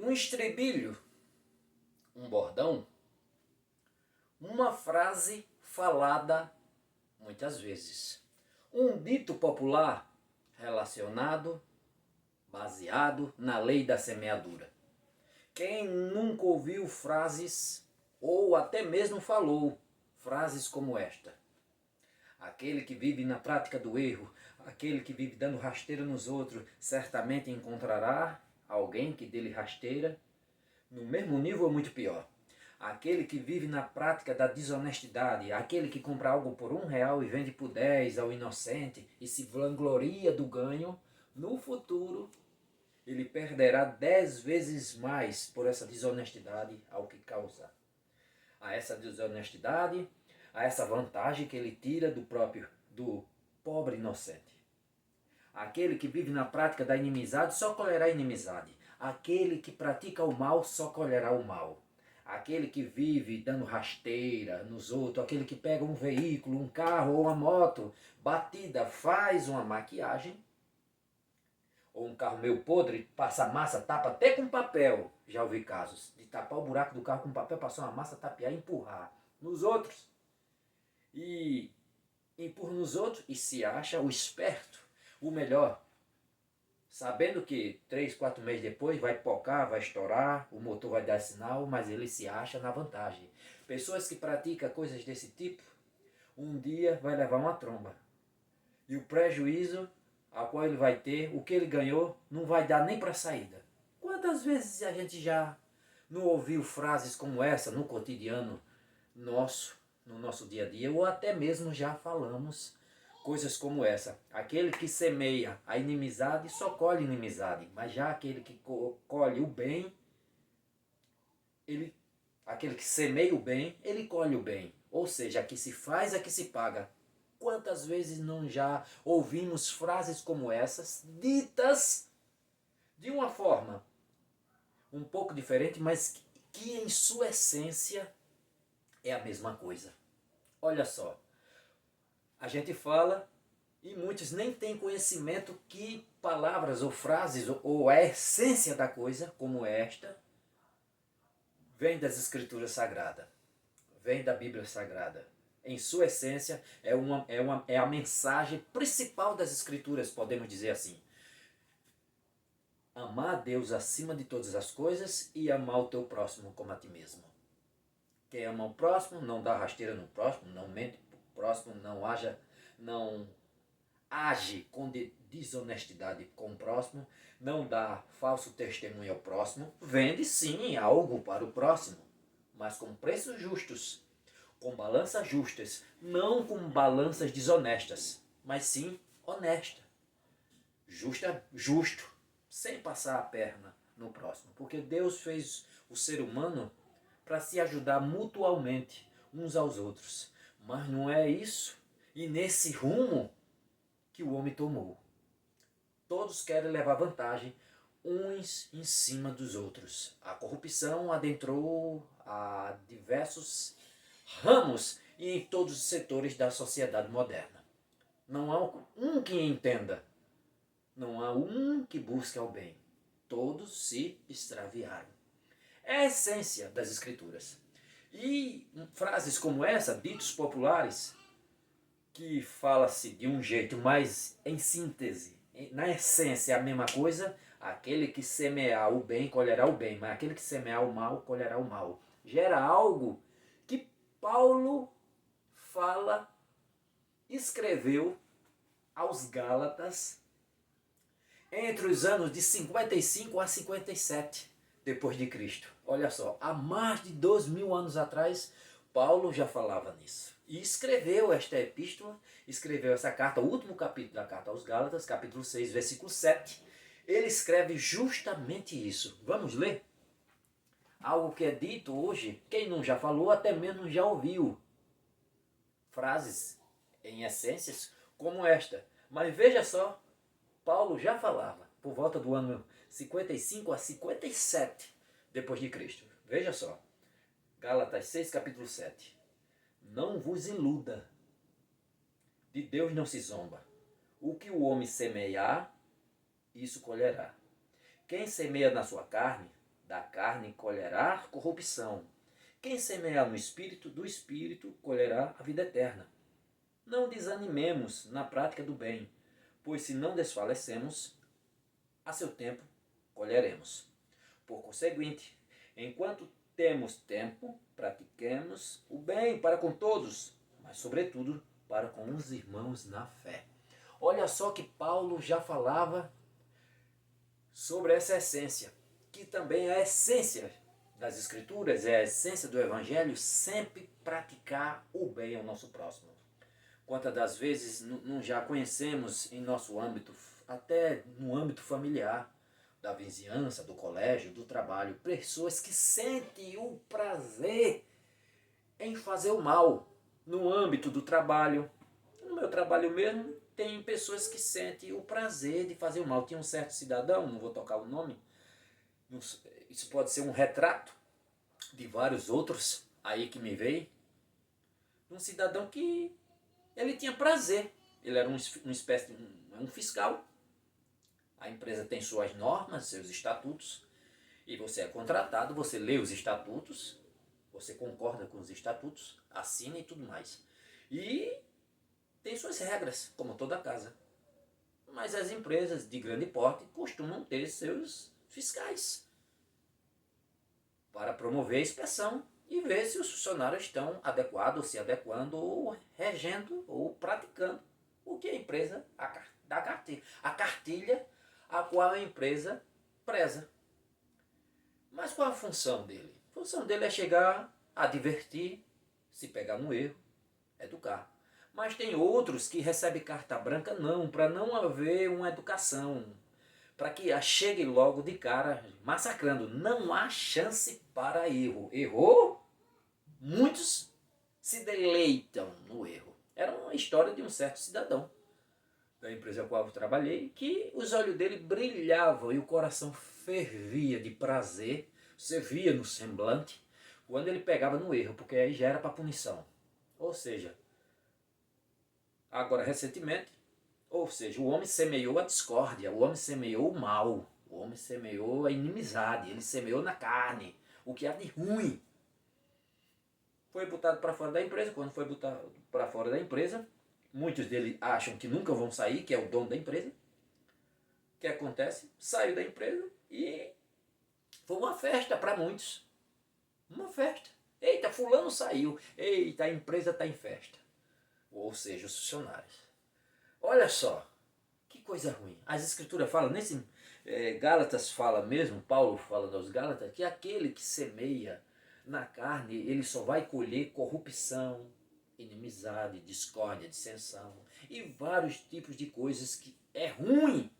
Um estribilho, um bordão, uma frase falada muitas vezes. Um dito popular relacionado, baseado na lei da semeadura. Quem nunca ouviu frases ou até mesmo falou frases como esta? Aquele que vive na prática do erro, aquele que vive dando rasteira nos outros, certamente encontrará alguém que dele rasteira no mesmo nível ou muito pior. Aquele que vive na prática da desonestidade, aquele que compra algo por R$1 e vende por 10 ao inocente e se vangloria do ganho, no futuro ele perderá 10 vezes mais por essa desonestidade ao que causar. A essa desonestidade, a essa vantagem que ele tira do pobre inocente. Aquele que vive na prática da inimizade só colherá inimizade. Aquele que pratica o mal só colherá o mal. Aquele que vive dando rasteira nos outros, aquele que pega um veículo, um carro ou uma moto batida, faz uma maquiagem, ou um carro meio podre, passa massa, tapa até com papel. Já ouvi casos de tapar o buraco do carro com papel, passar uma massa, tapear e empurrar nos outros. E empurra nos outros e se acha o esperto, o melhor. Sabendo que 3, 4 meses depois vai pocar, vai estourar, o motor vai dar sinal, mas ele se acha na vantagem. Pessoas que praticam coisas desse tipo, um dia vai levar uma tromba. E o prejuízo a qual ele vai ter, o que ele ganhou, não vai dar nem para saída. Quantas vezes a gente já não ouviu frases como essa no cotidiano nosso, no nosso dia a dia, ou até mesmo já falamos coisas como essa. Aquele que semeia a inimizade só colhe inimizade, mas já aquele que colhe o bem, aquele que semeia o bem, ele colhe o bem. Ou seja, aqui se faz, aqui se paga. Quantas vezes não já ouvimos frases como essas, ditas de uma forma um pouco diferente, mas que em sua essência é a mesma coisa. Olha só, a gente fala e muitos nem têm conhecimento que palavras ou frases ou a essência da coisa, como esta, vem das Escrituras Sagradas, vem da Bíblia Sagrada. Em sua essência, é a mensagem principal das Escrituras, podemos dizer assim. Amar a Deus acima de todas as coisas e amar o teu próximo como a ti mesmo. Quem ama o próximo não dá rasteira no próximo, não mente pro próximo, não age com desonestidade com o próximo, não dá falso testemunho ao próximo, vende sim algo para o próximo, mas com preços justos, com balanças justas, não com balanças desonestas, mas sim honesta, justo, sem passar a perna no próximo, porque Deus fez o ser humano para se ajudar mutuamente uns aos outros, mas não é isso e nesse rumo que o homem tomou. Todos querem levar vantagem uns em cima dos outros. A corrupção adentrou a diversos ramos e em todos os setores da sociedade moderna. Não há um que entenda, não há um que busque o bem. Todos se extraviaram. É a essência das Escrituras. E frases como essa, ditos populares, que fala-se de um jeito mais em síntese, na essência é a mesma coisa, aquele que semear o bem colherá o bem, mas aquele que semear o mal colherá o mal. Gera algo que Paulo escreveu aos Gálatas entre os anos de 55 a 57 depois de Cristo. Olha só, há mais de 2000 anos atrás, Paulo já falava nisso. E escreveu esta epístola, escreveu essa carta, o último capítulo da carta aos Gálatas, capítulo 6, versículo 7. Ele escreve justamente isso. Vamos ler? Algo que é dito hoje, quem não já falou, até mesmo já ouviu. Frases em essências como esta. Mas veja só, Paulo já falava por volta do ano 55 a 57 depois de Cristo. Veja só, Gálatas 6, capítulo 7. Não vos iluda, de Deus não se zomba. O que o homem semear, isso colherá. Quem semeia na sua carne, da carne colherá corrupção. Quem semear no Espírito, do Espírito colherá a vida eterna. Não desanimemos na prática do bem, pois se não desfalecemos, a seu tempo colheremos. Por conseguinte, enquanto temos tempo, pratiquemos o bem para com todos, mas sobretudo para com os irmãos na fé. Olha só que Paulo já falava sobre essa essência, que também é a essência das Escrituras, é a essência do Evangelho, sempre praticar o bem ao nosso próximo. Quantas das vezes não já conhecemos em nosso âmbito, até no âmbito familiar, da vizinhança, do colégio, do trabalho, pessoas que sentem o prazer em fazer o mal no âmbito do trabalho. No meu trabalho mesmo, tem pessoas que sentem o prazer de fazer o mal. Tinha um certo cidadão, não vou tocar o nome, isso pode ser um retrato de vários outros aí que me veio, um cidadão que ele tinha prazer, ele era uma espécie de um fiscal. A empresa tem suas normas, seus estatutos, e você é contratado, você lê os estatutos, você concorda com os estatutos, assina e tudo mais. E tem suas regras, como toda casa. Mas as empresas de grande porte costumam ter seus fiscais para promover a inspeção e ver se os funcionários estão adequados, se adequando, ou regendo, ou praticando o que a empresa dá a cartilha a qual a empresa preza. Mas qual a função dele? A função dele é chegar a divertir, se pegar no erro, educar. Mas tem outros que recebem carta branca não, para não haver uma educação, para que chegue logo de cara massacrando. Não há chance para erro. Errou? Muitos se deleitam no erro. Era uma história de um certo cidadão da empresa a qual eu trabalhei, que os olhos dele brilhavam e o coração fervia de prazer. Você via no semblante quando ele pegava no erro, porque aí já era para punição. Ou seja, agora recentemente, o homem semeou a discórdia, o homem semeou o mal, o homem semeou a inimizade, ele semeou na carne, o que há de ruim. Foi botado para fora da empresa. Quando foi botado para fora da empresa, muitos deles acham que nunca vão sair, que é o dono da empresa. O que acontece? Saiu da empresa e foi uma festa para muitos. Uma festa. Eita, fulano saiu. Eita, a empresa está em festa. Ou seja, os funcionários. Olha só, que coisa ruim. As escrituras falam, nesse Gálatas fala mesmo, Paulo fala aos Gálatas, que aquele que semeia na carne, ele só vai colher corrupção, inimizade, discórdia, dissensão e vários tipos de coisas que é ruim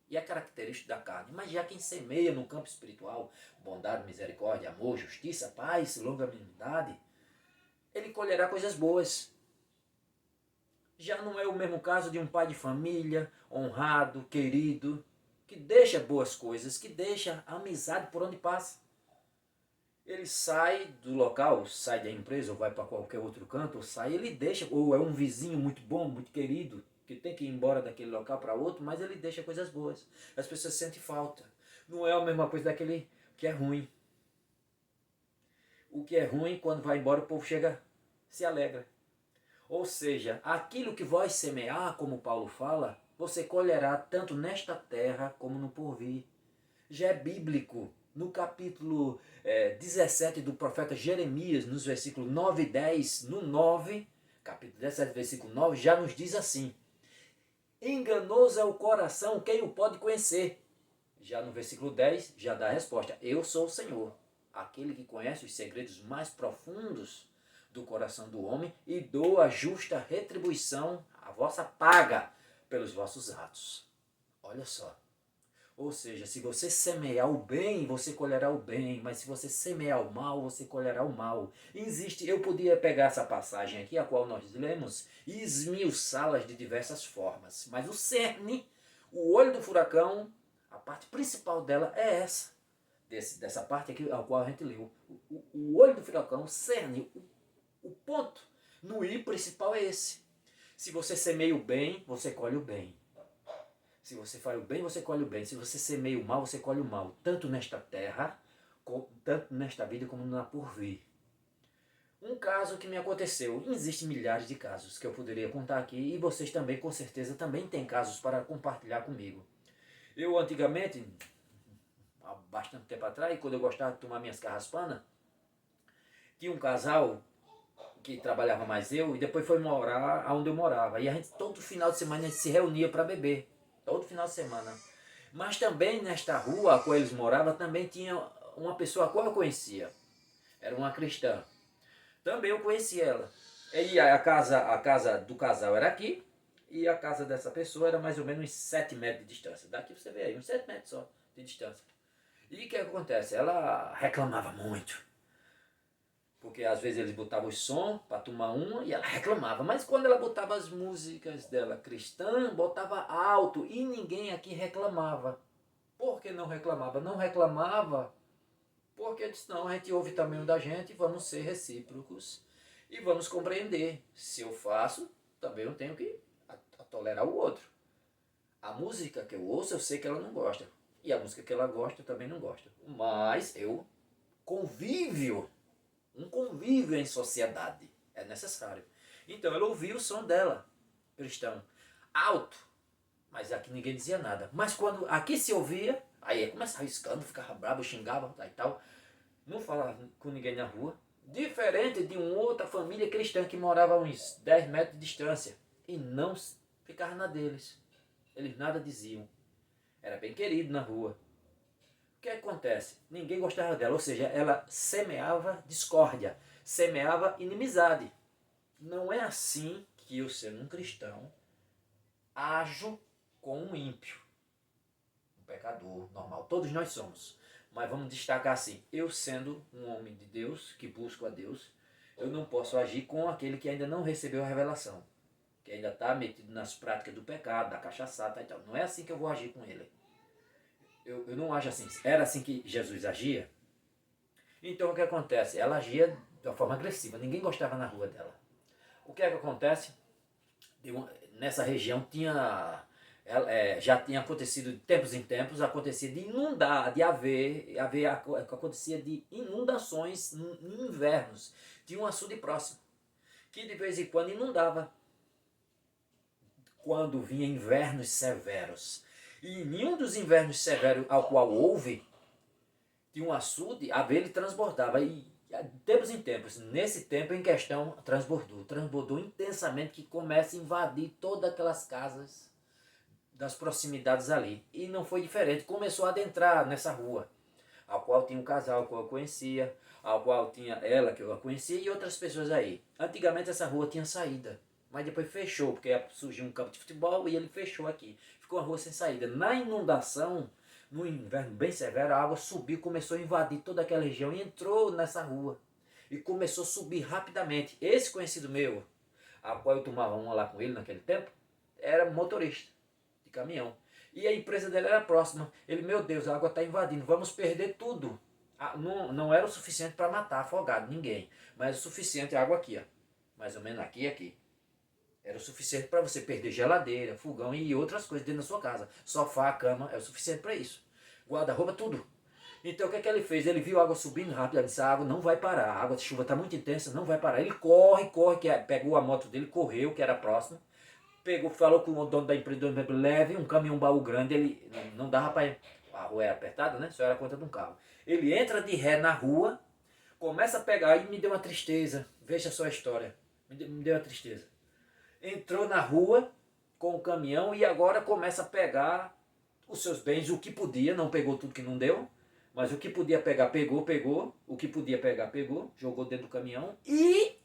e é característico da carne. Mas já quem semeia no campo espiritual, bondade, misericórdia, amor, justiça, paz, longanimidade, ele colherá coisas boas. Já não é o mesmo caso de um pai de família, honrado, querido, que deixa boas coisas, que deixa a amizade por onde passa. Ele sai do local, sai da empresa ou vai para qualquer outro canto, ou sai, ele deixa, ou é um vizinho muito bom, muito querido, que tem que ir embora daquele local para outro, mas ele deixa coisas boas. As pessoas sentem falta. Não é a mesma coisa daquele que é ruim. O que é ruim, quando vai embora, o povo chega, se alegra. Ou seja, aquilo que vós semear, como Paulo fala, você colherá tanto nesta terra como no porvir. Já é bíblico. No capítulo 17 do profeta Jeremias, nos versículos 9 e 10, no 9, capítulo 17, versículo 9, já nos diz assim: enganoso é o coração, quem o pode conhecer? Já no versículo 10, já dá a resposta: eu sou o Senhor, aquele que conhece os segredos mais profundos do coração do homem e dou a justa retribuição, a vossa paga pelos vossos atos. Olha só. Ou seja, se você semear o bem, você colherá o bem, mas se você semear o mal, você colherá o mal. Eu podia pegar essa passagem aqui, a qual nós lemos, e esmiuçá-las de diversas formas. Mas o cerne, o olho do furacão, a parte principal dela é essa. Dessa parte aqui, a qual a gente leu. O olho do furacão, o cerne, o ponto no i principal é esse. Se você semeia o bem, você colhe o bem. Se você faz o bem, você colhe o bem. Se você semeia o mal, você colhe o mal. Tanto nesta terra, tanto nesta vida como na porvir. Um caso que me aconteceu, existem milhares de casos que eu poderia contar aqui e vocês também, com certeza, também têm casos para compartilhar comigo. Eu antigamente, há bastante tempo atrás, quando eu gostava de tomar minhas carraspanas, tinha um casal que trabalhava mais eu e depois foi morar onde eu morava. E a gente, todo final de semana, a gente se reunia para beber. Todo final de semana. Mas também nesta rua a qual eles moravam, também tinha uma pessoa a qual eu conhecia. Era uma cristã. Também eu conheci ela. E a casa do casal era aqui. E a casa dessa pessoa era mais ou menos uns 7 metros de distância. Daqui você vê aí, uns 7 metros só de distância. E o que acontece? Ela reclamava muito. Porque às vezes eles botavam o som para tomar uma e ela reclamava. Mas quando ela botava as músicas dela cristã, botava alto e ninguém aqui reclamava. Por que não reclamava? Não reclamava porque eu disse, não, a gente ouve também o da gente, vamos ser recíprocos e vamos compreender. Se eu faço, também eu tenho que tolerar o outro. A música que eu ouço, eu sei que ela não gosta. E a música que ela gosta, eu também não gosto. Mas eu convívio. Um convívio em sociedade é necessário. Então ela ouvia o som dela, cristão, alto, mas aqui ninguém dizia nada. Mas quando aqui se ouvia, aí começava escândalo, ficava bravo, xingava e tal. Não falava com ninguém na rua. Diferente de uma outra família cristã que morava a uns 10 metros de distância. E não ficava na deles. Eles nada diziam. Era bem querido na rua. O que acontece? Ninguém gostava dela, ou seja, ela semeava discórdia, semeava inimizade. Não é assim que eu, sendo um cristão, ajo com um ímpio, um pecador normal. Todos nós somos. Mas vamos destacar assim, eu sendo um homem de Deus, que busco a Deus, eu não posso agir com aquele que ainda não recebeu a revelação, que ainda está metido nas práticas do pecado, da cachaçada e tal. Não é assim que eu vou agir com ele. Eu não acho assim. Era assim que Jesus agia? Então o que acontece? Ela agia de uma forma agressiva. Ninguém gostava na rua dela. O que é que acontece? Nessa região tinha... já tinha acontecido de tempos em tempos, acontecia de inundar, acontecia de inundações em invernos. Tinha um açude próximo, que de vez em quando inundava. Quando vinha invernos severos. E em nenhum dos invernos severos ao qual houve, tinha um açude, a ele transbordava. E de tempos em tempos, nesse tempo em questão, transbordou intensamente, que começa a invadir todas aquelas casas das proximidades ali. E não foi diferente, começou a adentrar nessa rua, ao qual tinha um casal que eu conhecia, ao qual tinha ela que eu conhecia e outras pessoas aí. Antigamente essa rua tinha saída, mas depois fechou, porque surgiu um campo de futebol e ele fechou aqui. Ficou uma rua sem saída. Na inundação, no inverno bem severo, a água subiu, começou a invadir toda aquela região e entrou nessa rua. E começou a subir rapidamente. Esse conhecido meu, a qual eu tomava uma lá com ele naquele tempo, era motorista de caminhão. E a empresa dele era próxima. Ele, meu Deus, a água está invadindo, vamos perder tudo. Não era o suficiente para matar afogado, ninguém. Mas o suficiente a água aqui, ó. Mais ou menos aqui e aqui. Era o suficiente para você perder geladeira, fogão e outras coisas dentro da sua casa. Sofá, cama, é o suficiente para isso. Guarda-roupa, tudo. Então o que é que ele fez? Ele viu a água subindo rápido, ele disse, a água não vai parar, a água de chuva está muito intensa, não vai parar. Ele corre, pegou a moto dele, correu, que era próximo, pegou, falou com o dono da empresa, leve um caminhão baú grande, ele não dava para... A rua era apertada, né? Só era a conta de um carro. Ele entra de ré na rua, começa a pegar, e me deu uma tristeza, veja só a história, me deu uma tristeza. Entrou na rua com o caminhão e agora começa a pegar os seus bens, o que podia, não pegou tudo que não deu, mas o que podia pegar, pegou, o que podia pegar, pegou, jogou dentro do caminhão e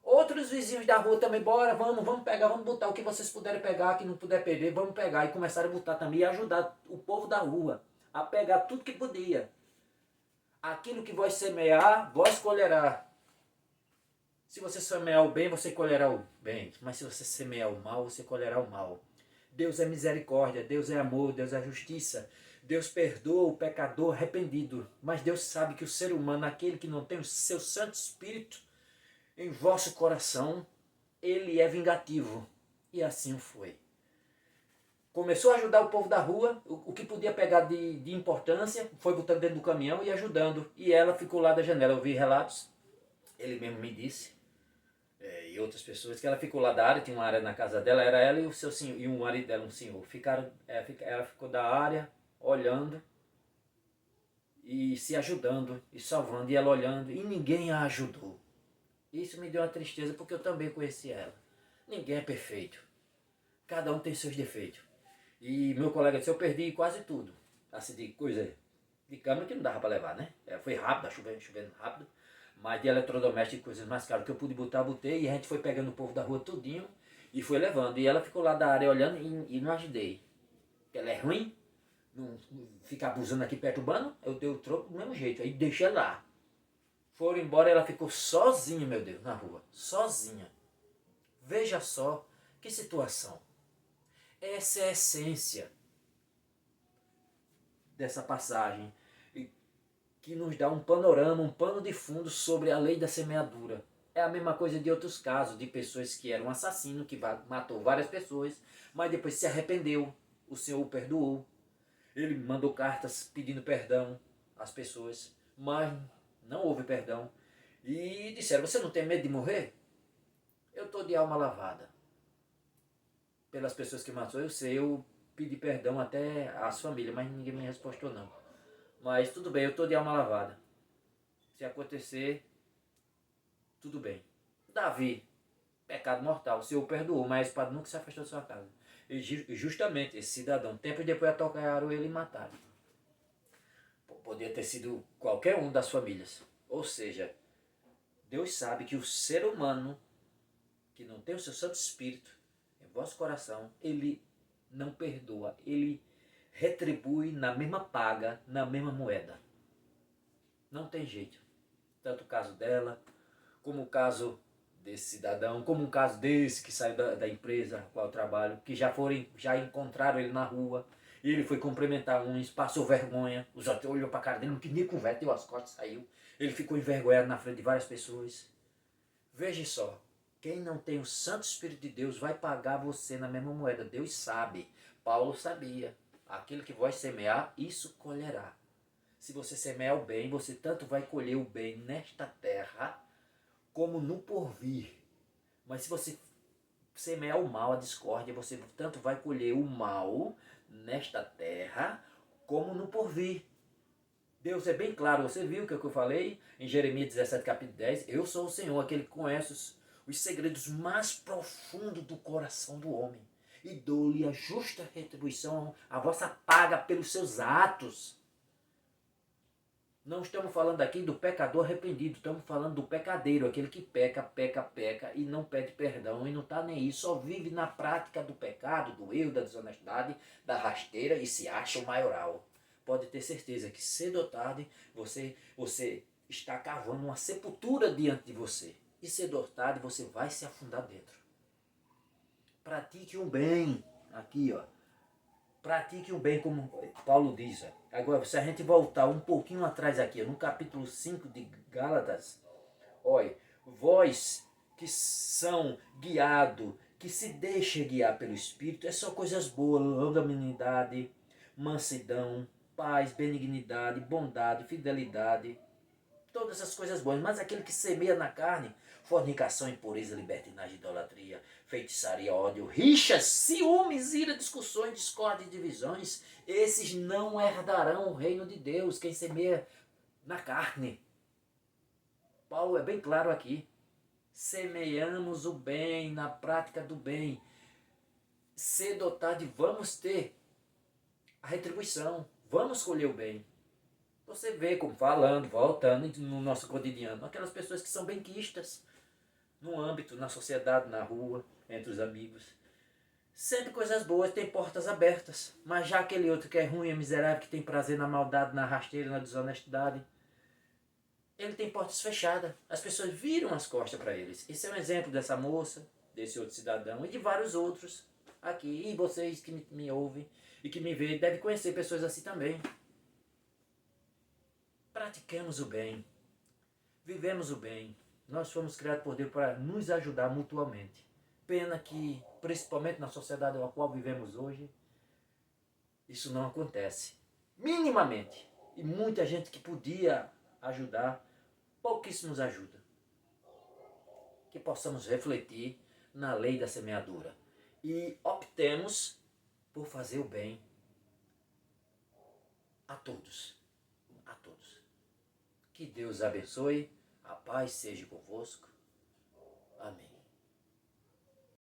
outros vizinhos da rua também, bora, vamos pegar, vamos botar o que vocês puderem pegar, que não puder perder, vamos pegar, e começaram a botar também e ajudar o povo da rua a pegar tudo que podia. Aquilo que vós semear, vós colherá. Se você semear o bem, você colherá o bem. Mas se você semear o mal, você colherá o mal. Deus é misericórdia, Deus é amor, Deus é justiça. Deus perdoa o pecador arrependido. Mas Deus sabe que o ser humano, aquele que não tem o seu Santo Espírito em vosso coração, ele é vingativo. E assim foi. começou a ajudar o povo da rua, o que podia pegar de importância, foi botando dentro do caminhão e ajudando. E ela ficou lá da janela. Eu vi relatos, ele mesmo me disse, e outras pessoas, que ela ficou lá da área, tinha uma área na casa dela, era ela e o seu senhor, e um marido dela, um senhor. Ela ficou da área, olhando, e se ajudando, e salvando, e ela olhando, e ninguém a ajudou. Isso me deu uma tristeza, porque eu também conheci ela. Ninguém é perfeito. Cada um tem seus defeitos. E meu colega disse, eu perdi quase tudo. Assim, de coisa de câmera que não dava para levar, né? Foi rápido, chovendo rápido. Mas de eletrodoméstico e coisas mais caras que eu pude botar, botei. E a gente foi pegando o povo da rua tudinho e foi levando. E ela ficou lá da área olhando e não ajudei. Porque ela é ruim, não fica abusando aqui perturbando. Eu dei o troco do mesmo jeito. Aí deixei ela lá. Foram embora, ela ficou sozinha, meu Deus, na rua. Sozinha. Veja só que situação. Essa é a essência dessa passagem, que nos dá um panorama, um pano de fundo sobre a lei da semeadura. É a mesma coisa de outros casos, de pessoas que eram assassinos, que matou várias pessoas, mas depois se arrependeu, o Senhor o perdoou. Ele mandou cartas pedindo perdão às pessoas, mas não houve perdão. E disseram, você não tem medo de morrer? Eu estou de alma lavada pelas pessoas que matou. Eu sei, eu pedi perdão até às famílias, mas ninguém me respondeu não. Mas tudo bem, eu estou de alma lavada. Se acontecer, tudo bem. Davi, pecado mortal, o Senhor perdoou, mas a espada nunca se afastou de sua casa. E justamente esse cidadão, tempos depois atocaram ele e mataram. Podia ter sido qualquer um das famílias. Ou seja, Deus sabe que o ser humano que não tem o seu Santo Espírito em vosso coração, ele não perdoa, ele retribui na mesma paga, na mesma moeda. Não tem jeito. Tanto o caso dela, como o caso desse cidadão, como o caso desse que saiu da empresa com a qual eu trabalho, que já encontraram ele na rua, e ele foi cumprimentar uns, passou vergonha, os outros olhou para a cara dele, não quis nem conversa, deu as costas, saiu. Ele ficou envergonhado na frente de várias pessoas. Veja só, quem não tem o Santo Espírito de Deus vai pagar você na mesma moeda. Deus sabe. Paulo sabia. Aquilo que vós semear, isso colherá. Se você semear o bem, você tanto vai colher o bem nesta terra, como no porvir. Mas se você semear o mal, a discórdia, você tanto vai colher o mal nesta terra, como no porvir. Deus é bem claro, você viu o que eu falei em Jeremias 17, capítulo 10? Eu sou o Senhor, aquele que conhece os segredos mais profundos do coração do homem. E dou-lhe a justa retribuição, a vossa paga pelos seus atos. Não estamos falando aqui do pecador arrependido, estamos falando do pecadeiro, aquele que peca e não pede perdão e não está nem aí, só vive na prática do pecado, do erro, da desonestidade, da rasteira e se acha o maioral. Pode ter certeza que cedo ou tarde você está cavando uma sepultura diante de você. E cedo ou tarde você vai se afundar dentro. Pratique o bem. Aqui, ó. Pratique o bem, como Paulo diz. Agora, se a gente voltar um pouquinho atrás aqui, no capítulo 5 de Gálatas, olha, vós que são guiados, que se deixa guiar pelo Espírito, é só coisas boas, longanimidade, mansidão, paz, benignidade, bondade, fidelidade, todas as coisas boas. Mas aquele que semeia na carne, fornicação, impureza, libertinagem, idolatria, feitiçaria, ódio, rixas, ciúmes, ira, discussões, discórdia e divisões, esses não herdarão o reino de Deus. Quem semeia na carne. Paulo é bem claro aqui. Semeamos o bem, na prática do bem. Cedo ou tarde vamos ter a retribuição. Vamos colher o bem. Você vê como falando, voltando no nosso cotidiano, aquelas pessoas que são benquistas, no âmbito, na sociedade, na rua, entre os amigos. Sempre coisas boas, tem portas abertas. Mas já aquele outro que é ruim, é miserável, que tem prazer na maldade, na rasteira, na desonestidade, ele tem portas fechadas. As pessoas viram as costas para eles. Esse é um exemplo dessa moça, desse outro cidadão e de vários outros aqui. E vocês que me ouvem e que me veem devem conhecer pessoas assim também. Praticamos o bem. Vivemos o bem. Nós fomos criados por Deus para nos ajudar mutuamente. Pena que, principalmente na sociedade na qual vivemos hoje, isso não acontece. Minimamente. E muita gente que podia ajudar, pouquíssimos ajuda. Que possamos refletir na lei da semeadura e optemos por fazer o bem a todos. A todos. Que Deus abençoe, a paz seja convosco. Amém.